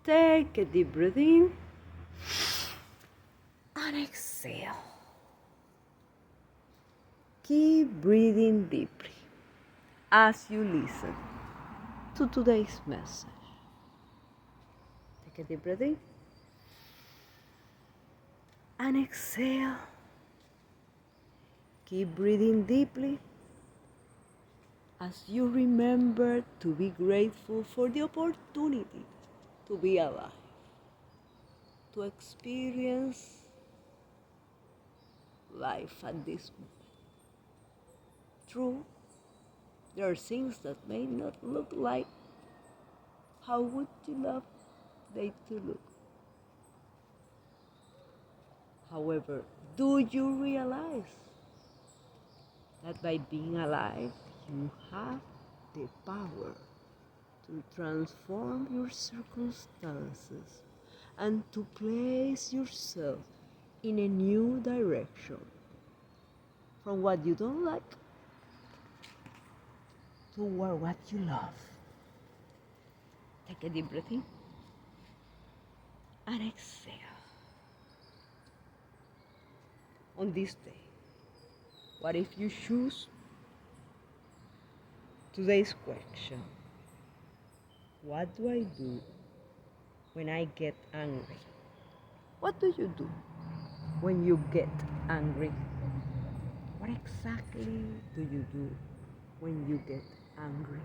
Take a deep breath in and exhale. Keep breathing deeply as you listen to today's message. Take a deep breath in and exhale. Keep breathing deeply as you remember to be grateful for the opportunity to be alive, to experience life at this moment. True, there are things that may not look like how would you love they to look. However, do you realize that by being alive, you have the power to transform your circumstances and to place yourself in a new direction from what you don't like toward what you love. Take a deep breath in and exhale. On this day, what if you choose today's question? What do I do when I get angry? What do you do when you get angry? What exactly do you do when you get angry?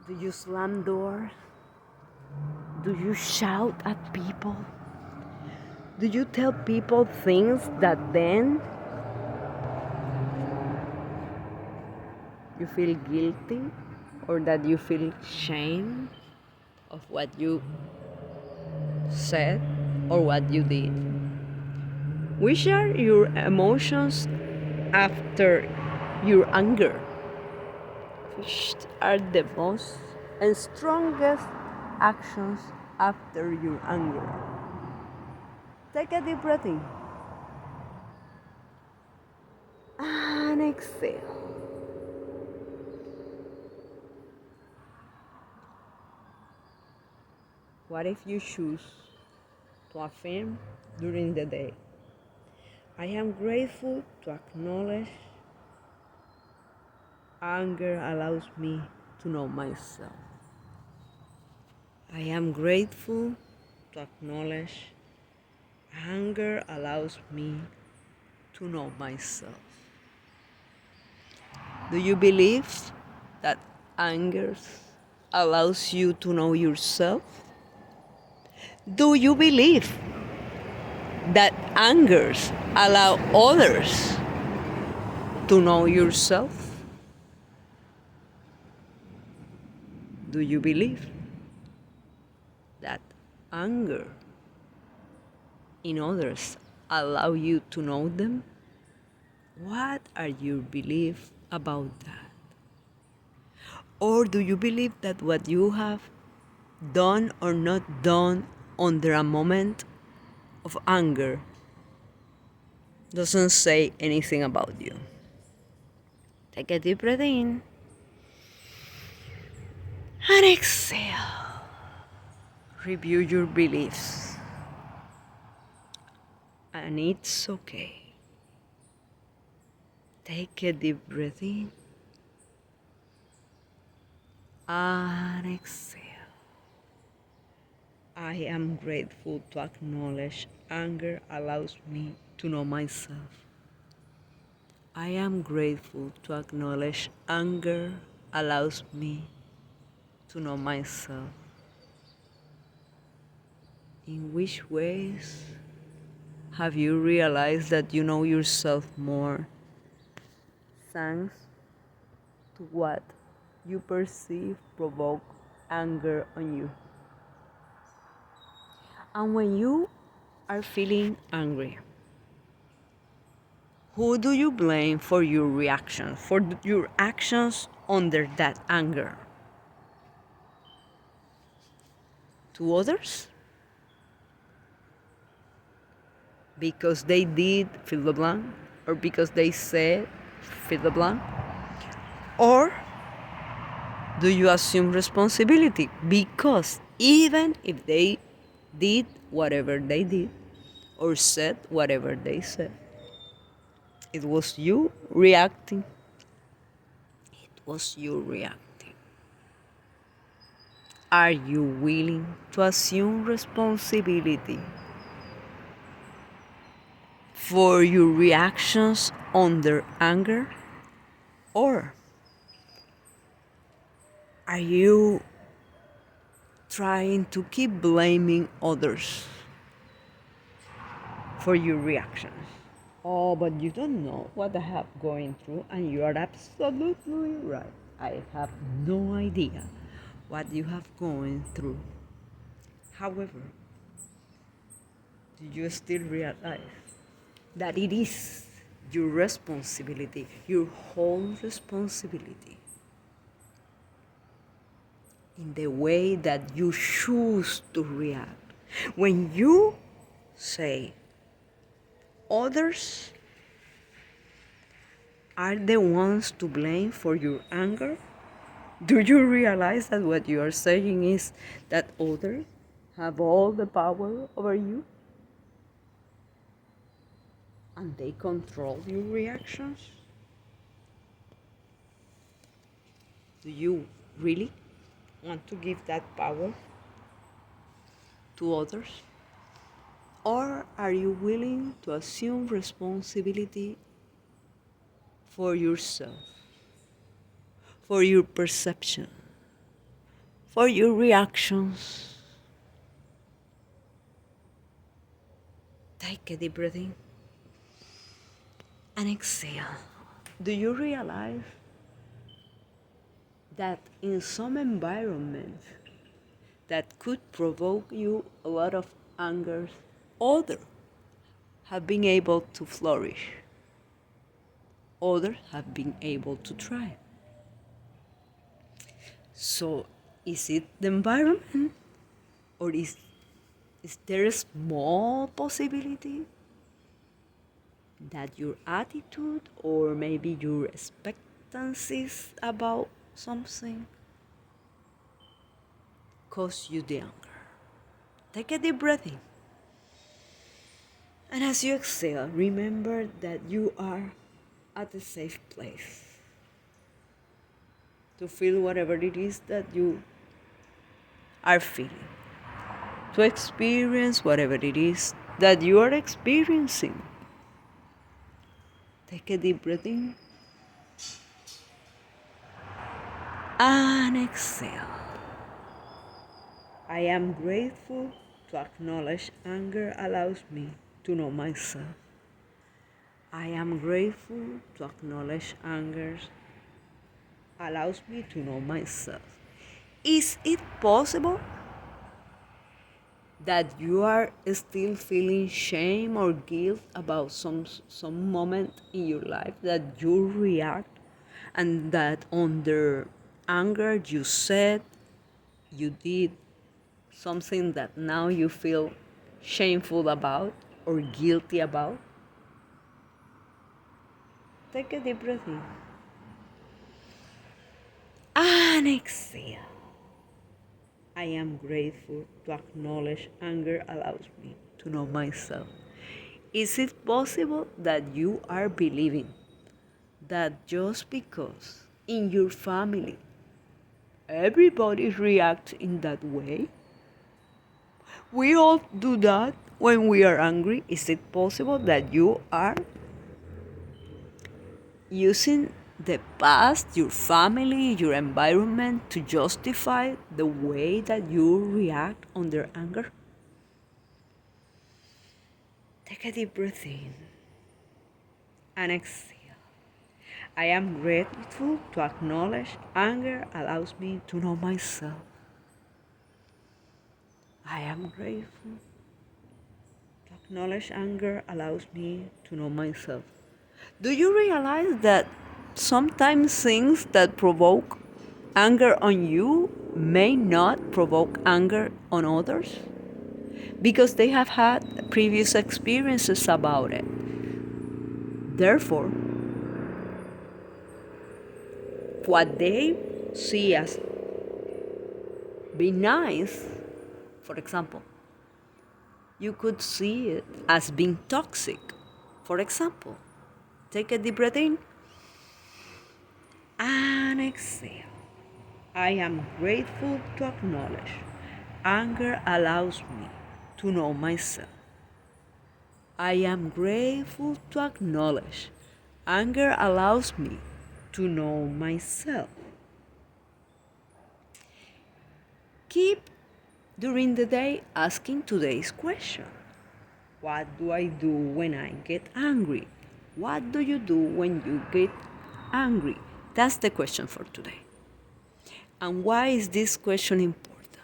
Do you slam doors? Do you shout at people? Do you tell people things that then you feel guilty or that you feel shame of what you said or what you did? Which are your emotions after your anger? Which are the most and strongest actions after your anger? Take a deep breath in and exhale. What if you choose to affirm during the day? I am grateful to acknowledge anger allows me to know myself. I am grateful to acknowledge anger allows me to know myself. Do you believe that anger allows you to know yourself? Do you believe that angers allow others to know yourself? Do you believe that anger in others allow you to know them? What are your beliefs about that? Or do you believe that what you have done or not done under a moment of anger doesn't say anything about you? Take a deep breath in and exhale. Review your beliefs. And it's okay. Take a deep breath in and exhale. I am grateful to acknowledge anger allows me to know myself. I am grateful to acknowledge anger allows me to know myself. In which ways have you realized that you know yourself more thanks to what you perceive provoke anger on you? And when you are feeling angry, who do you blame for your reaction, for your actions under that anger? To others? Because they did fill the blank, or because they said fill the blank, or Do you assume responsibility? Because even if they did whatever they did or said whatever they said, it was you reacting. It was you reacting. Are you willing to assume responsibility for your reactions under anger? Or are you trying to keep blaming others for your reactions? Oh, but you don't know what I have going through, and you are absolutely right. I have no idea what you have going through. However, do you still realize that it is your responsibility, your whole responsibility, in the way that you choose to react? When you say others are the ones to blame for your anger, do you realize that what you are saying is that others have all the power over you and they control your reactions? Do you really want to give that power to others? Or are you willing to assume responsibility for yourself, for your perception, for your reactions? Take a deep breath in and exhale. Do you realize that in some environments that could provoke you a lot of anger, others have been able to flourish? Others have been able to thrive. So, is it the environment, or is there a small possibility that your attitude or maybe your expectancies about something cause you the anger? Take a deep breath in. And as you exhale, remember that you are at a safe place to feel whatever it is that you are feeling, to experience whatever it is that you are experiencing. Take a deep breath in and exhale. I am grateful to acknowledge anger allows me to know myself. I am grateful to acknowledge anger allows me to know myself. Is it possible that you are still feeling shame or guilt about some moment in your life that you react, and that under anger you said, you did something that now you feel shameful about or guilty about? Take a deep breath in and exhale. I am grateful to acknowledge anger allows me to know myself. Is it possible that you are believing that just because in your family everybody reacts in that way, we all do that when we are angry? Is it possible that you are using the past, your family, your environment to justify the way that you react under anger? Take a deep breath in and exhale. I am grateful to acknowledge anger allows me to know myself. I am grateful to acknowledge anger allows me to know myself. Do you realize that sometimes things that provoke anger on you may not provoke anger on others? Because they have had previous experiences about it. Therefore, what they see as Be nice, for example, you could see it as being toxic. For example, take a deep breath in and exhale. I am grateful to acknowledge. Anger allows me to know myself. I am grateful to acknowledge. Anger allows me to know myself. Keep during the day asking today's question. What do I do when I get angry? What do you do when you get angry? That's the question for today. And why is this question important?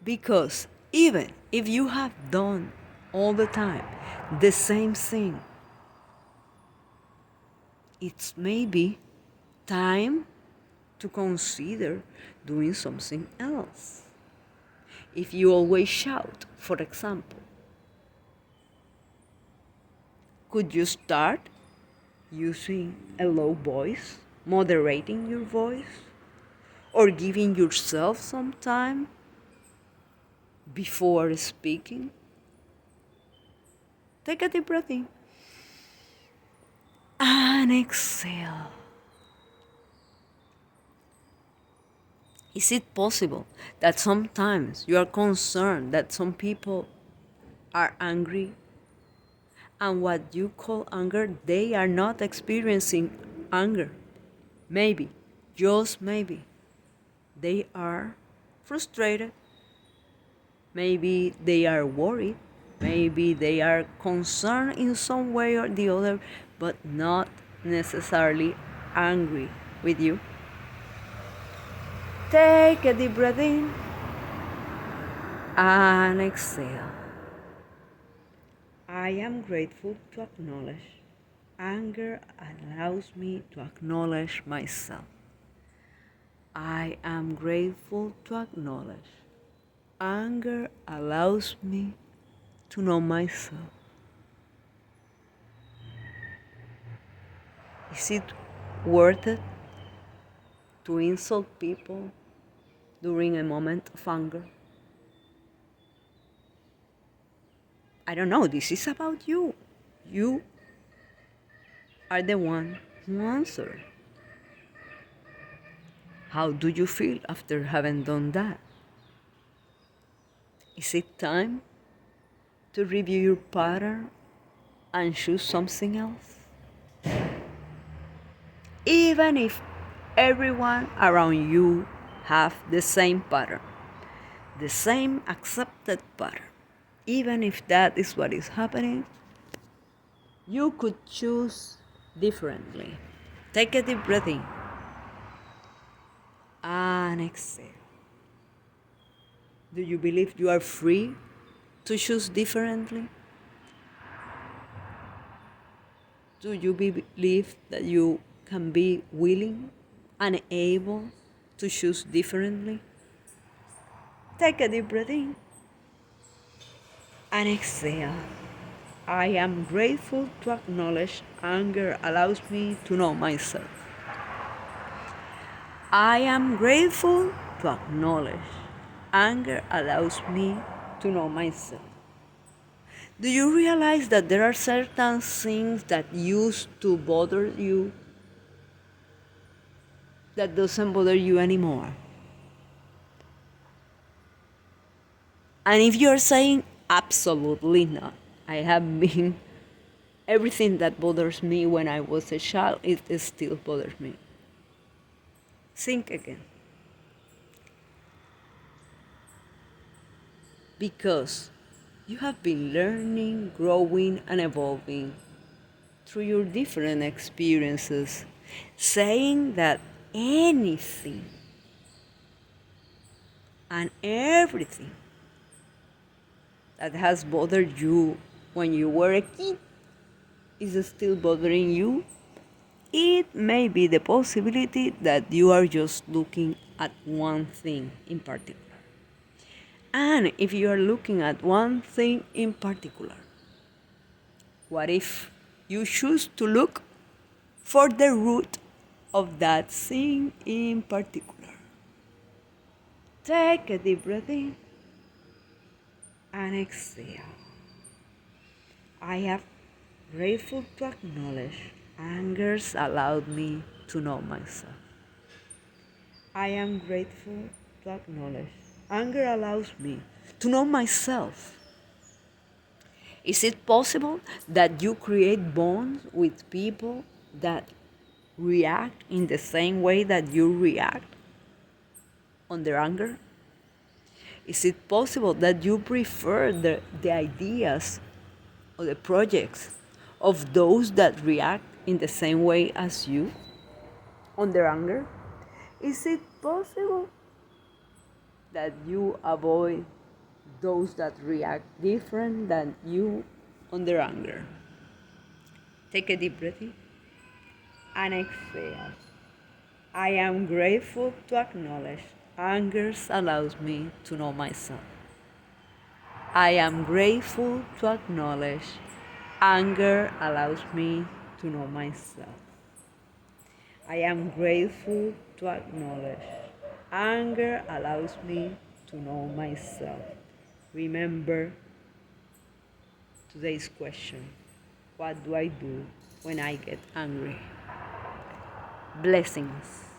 Because even if you have done all the time the same thing, it's maybe time to consider doing something else. If you always shout, for example, could you start using a low voice, moderating your voice, or giving yourself some time before speaking? Take a deep breath in and exhale. Is it possible that sometimes you are concerned that some people are angry, and what you call anger, they are not experiencing anger? Maybe, just maybe, they are frustrated. Maybe they are worried. Maybe they are concerned in some way or the other, but not necessarily angry with you. Take a deep breath in and exhale. I am grateful to acknowledge. Anger allows me to acknowledge myself. I am grateful to acknowledge. Anger allows me to know myself. Is it worth it to insult people during a moment of anger? I don't know, this is about you. You are the one who answered. How do you feel after having done that? Is it time to review your pattern and choose something else? Even if everyone around you have the same pattern, the same accepted pattern, even if that is what is happening, you could choose differently. Take a deep breath in and exhale. Do you believe you are free to choose differently? Do you believe that you can be willing and able to choose differently? Take a deep breath in and exhale. I am grateful to acknowledge. Anger allows me to know myself. I am grateful to acknowledge. Anger allows me to know myself. Do you realize that there are certain things that used to bother you that doesn't bother you anymore? And if you're saying absolutely not, I have been, everything that bothers me when I was a child, it still bothers me. Think again. Because you have been learning, growing, and evolving through your different experiences, saying that anything and everything that has bothered you when you were a kid is still bothering you, it may be the possibility that you are just looking at one thing in particular. And if you are looking at one thing in particular, what if you choose to look for the root of that thing in particular? Take a deep breath in and exhale. I am grateful to acknowledge anger's allowed me to know myself. I am grateful to acknowledge anger allows me to know myself. Is it possible that you create bonds with people that react in the same way that you react on their anger? Is it possible that you prefer the ideas or the projects of those that react in the same way as you on their anger? Is it possible that you avoid those that react different than you on their anger? Take a deep breath in and exhale. I am grateful to acknowledge anger allows me to know myself. I am grateful to acknowledge anger allows me to know myself. I am grateful to acknowledge anger allows me to know myself. Remember today's question: what do I do when I get angry? Blessings.